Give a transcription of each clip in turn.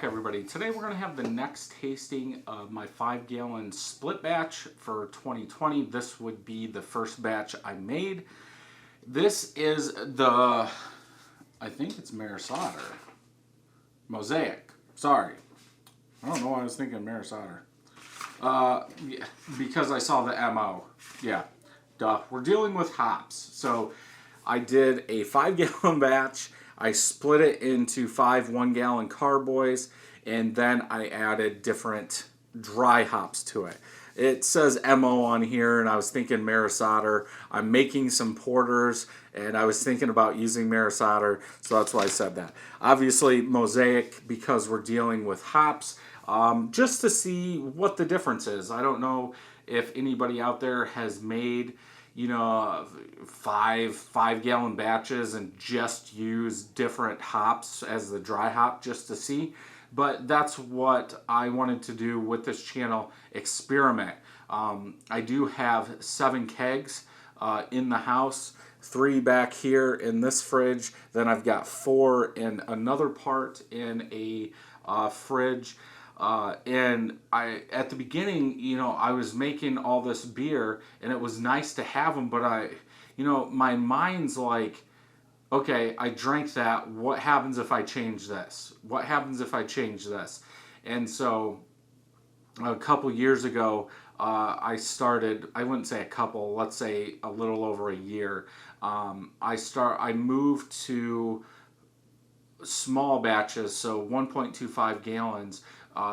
everybody. Today we're going to have the next tasting of my 5-gallon split batch for 2020. This would be the first batch I made. This is the, I think it's Maris Otter. Mosaic. Sorry. I don't know why I was thinking Maris Otter. Yeah, because I saw the MO. Yeah, duh. We're dealing with hops. So I did a 5-gallon batch. I split it into 5 1-gallon carboys, and then I added different dry hops to it. It says MO on here, and I was thinking Maris Otter. I'm making some porters, and I was thinking about using Maris Otter, so that's why I said that. Obviously, Mosaic, because we're dealing with hops, just to see what the difference is. I don't know if anybody out there has made, you know, five-gallon batches and just use different hops as the dry hop just to see. But that's what I wanted to do with this channel, experiment. I do have 7 kegs in the house, 3 back here in this fridge. Then I've got 4 in another part in a fridge. And at the beginning, you know, I was making all this beer and it was nice to have them, but my mind's like, okay, I drank that. What happens if I change this? What happens if I change this? And so a couple years ago, I started, I wouldn't say a couple, let's say a little over a year. I moved to small batches, so 1.25 gallons,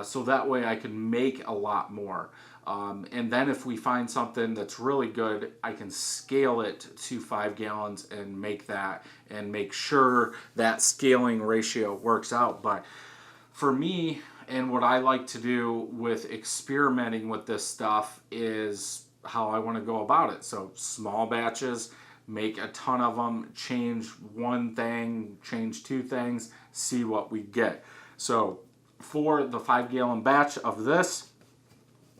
so that way I can make a lot more. And then if we find something that's really good, I can scale it to 5 gallons and make that, and make sure that scaling ratio works out. But for me, and what I like to do with experimenting with this stuff is how I want to go about it. So small batches, make a ton of them, change one thing, change 2 things, see what we get. So for the 5-gallon batch of this,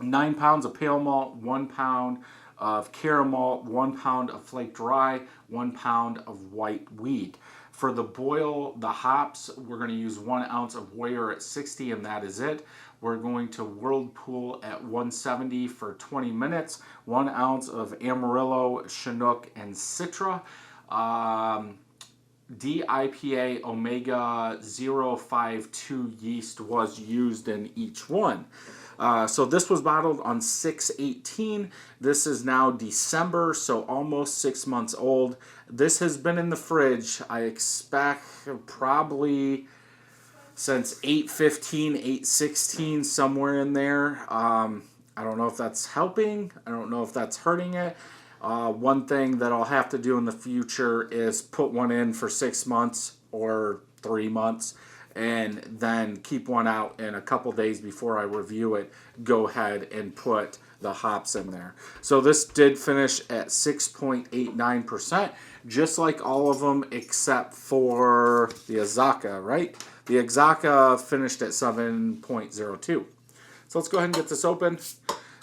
9 pounds of pale malt, 1 pound of Caramalt, 1 pound of Flaked rye, 1 pound of white wheat. For the boil, the hops, we're going to use 1 ounce of Brewer at 60, and that is it. We're going to Whirlpool at 170 for 20 minutes. 1 ounce of Amarillo, Chinook, and Citra. IPA Omega 052 yeast was used in each one. So this was bottled on 6/18. This is now December, so almost 6 months old. This has been in the fridge, I expect, probably since 8/15, 8/16, somewhere in there. I don't know if that's helping. I don't know if that's hurting it. One thing that I'll have to do in the future is put one in for 6 months or 3 months, and then keep one out in a couple days before I review it. Go ahead and put the hops in there. So this did finish at 6.89%, just like all of them except for the Azaka, right? The Azaka finished at 7.02. So let's go ahead and get this open.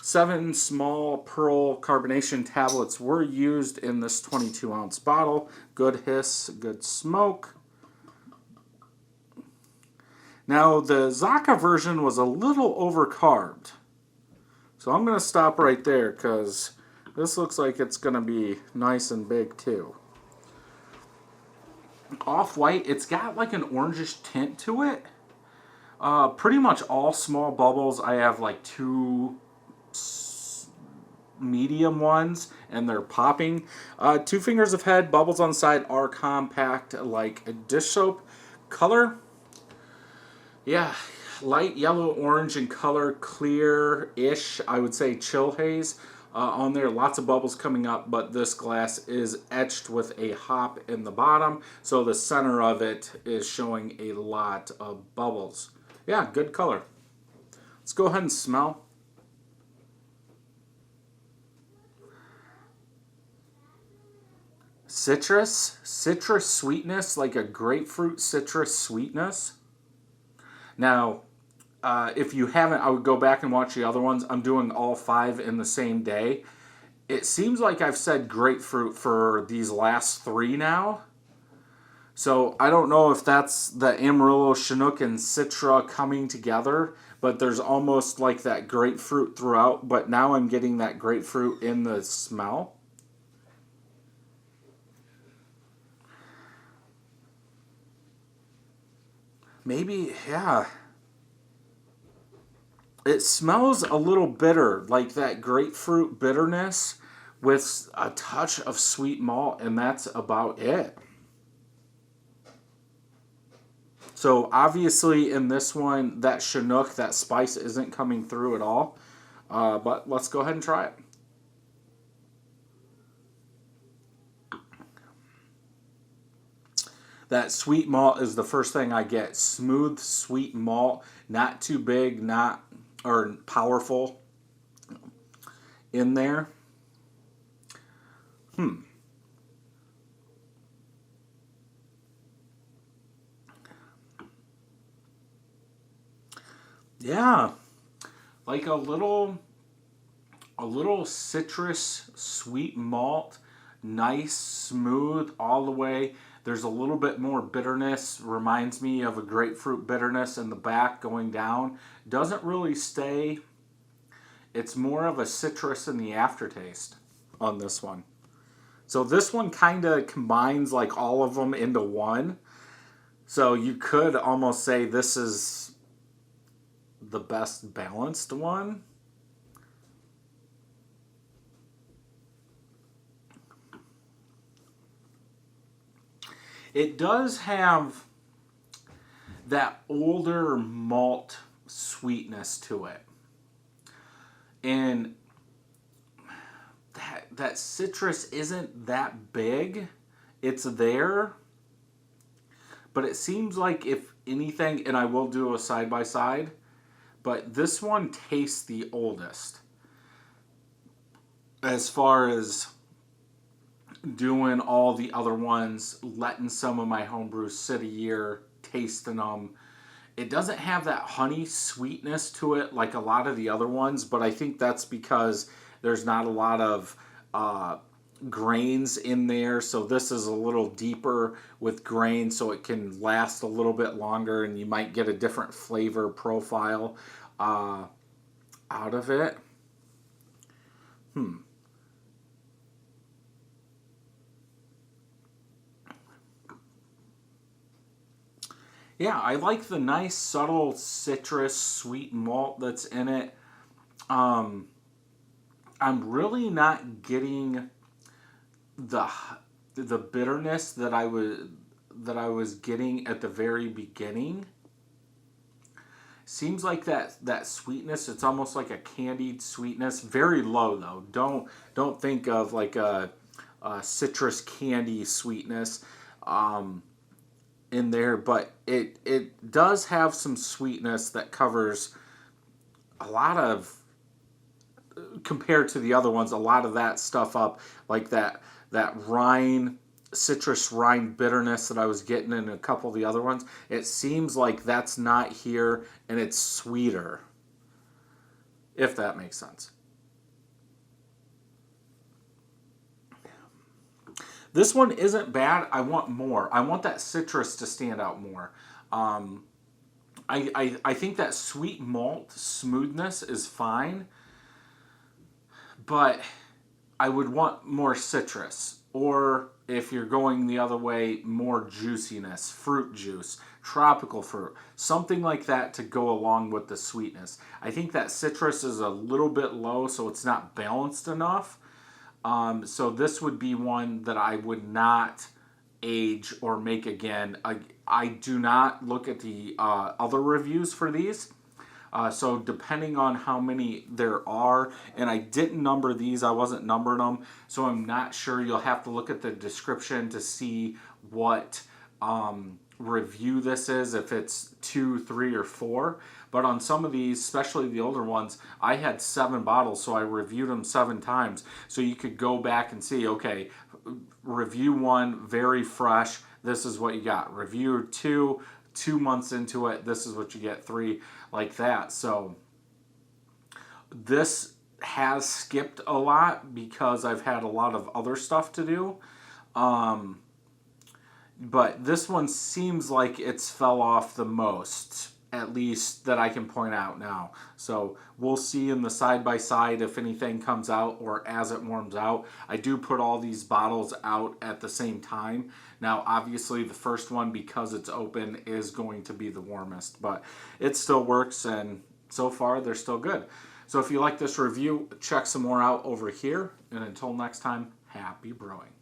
7 small pearl carbonation tablets were used in this 22-ounce bottle. Good hiss, good smoke. Now, the Zaka version was a little overcarbed. So I'm going to stop right there because this looks like it's going to be nice and big too. Off-white, it's got like an orangish tint to it. Pretty much all small bubbles, I have like 2 medium ones, and they're popping. 2 fingers of head, bubbles on the side are compact like a dish soap. Color, yeah, light yellow orange in color, clear-ish, I would say chill haze on there. Lots of bubbles coming up, but this glass is etched with a hop in the bottom, so the center of it is showing a lot of bubbles. Yeah, good color. Let's go ahead and smell. Citrus sweetness, like a grapefruit citrus sweetness. Now, if you haven't, I would go back and watch the other ones. I'm doing all 5 in the same day. It seems like I've said grapefruit for these last 3 now. So I don't know if that's the Amarillo, Chinook, and Citra coming together, but there's almost like that grapefruit throughout, but now I'm getting that grapefruit in the smell. Maybe, yeah. It smells a little bitter, like that grapefruit bitterness with a touch of sweet malt, and that's about it. So obviously in this one, that Chinook, that spice isn't coming through at all. But let's go ahead and try it. That sweet malt is the first thing I get. Smooth, sweet malt, not too big, not or powerful in there. Yeah, like a little citrus sweet malt, nice, smooth all the way. There's a little bit more bitterness, reminds me of a grapefruit bitterness in the back going down. Doesn't really stay. It's more of a citrus in the aftertaste on this one. So this one kind of combines like all of them into one. So you could almost say this is the best balanced one. It does have that older malt sweetness to it. And that citrus isn't that big. It's there, but it seems like if anything, and I will do a side by side, but this one tastes the oldest as far as doing all the other ones, letting some of my homebrews sit a year, tasting them. It doesn't have that honey sweetness to it like a lot of the other ones, but I think that's because there's not a lot of grains in there. So this is a little deeper with grain, so it can last a little bit longer, and you might get a different flavor profile out of it. Yeah, I like the nice subtle citrus sweet malt that's in it. Um, I'm really not getting the the bitterness that I was getting at the very beginning. Seems like that sweetness. It's almost like a candied sweetness. Very low though. Don't think of like a citrus candy sweetness in there, but it does have some sweetness that covers a lot of, compared to the other ones, a lot of that stuff up, like that rind, citrus rind bitterness that I was getting in a couple of the other ones. It seems like that's not here, and it's sweeter, if that makes sense. This one isn't bad. I want more. I want that citrus to stand out more. Um, I think that sweet malt smoothness is fine, but I would want more citrus. Or if you're going the other way, more juiciness, fruit juice, tropical fruit, something like that to go along with the sweetness. I think that citrus is a little bit low, so it's not balanced enough. So this would be one that I would not age or make again. I do not look at the other reviews for these. So depending on how many there are, and I didn't number these, I wasn't numbering them, so I'm not sure. You'll have to look at the description to see what review this is, if it's 2, 3, or 4. But on some of these, especially the older ones, I had 7 bottles, so I reviewed them 7 times. So you could go back and see, okay, review 1, very fresh, this is what you got. Review 2, 2 months into it, this is what you get. 3, like that. So this has skipped a lot because I've had a lot of other stuff to do. but this one seems like it's fell off the most, at least that I can point out now. So we'll see in the side-by-side if anything comes out or as it warms out. I do put all these bottles out at the same time. Now, obviously, the first one, because it's open, is going to be the warmest, but it still works, and so far, they're still good. So if you like this review, check some more out over here, and until next time, happy brewing.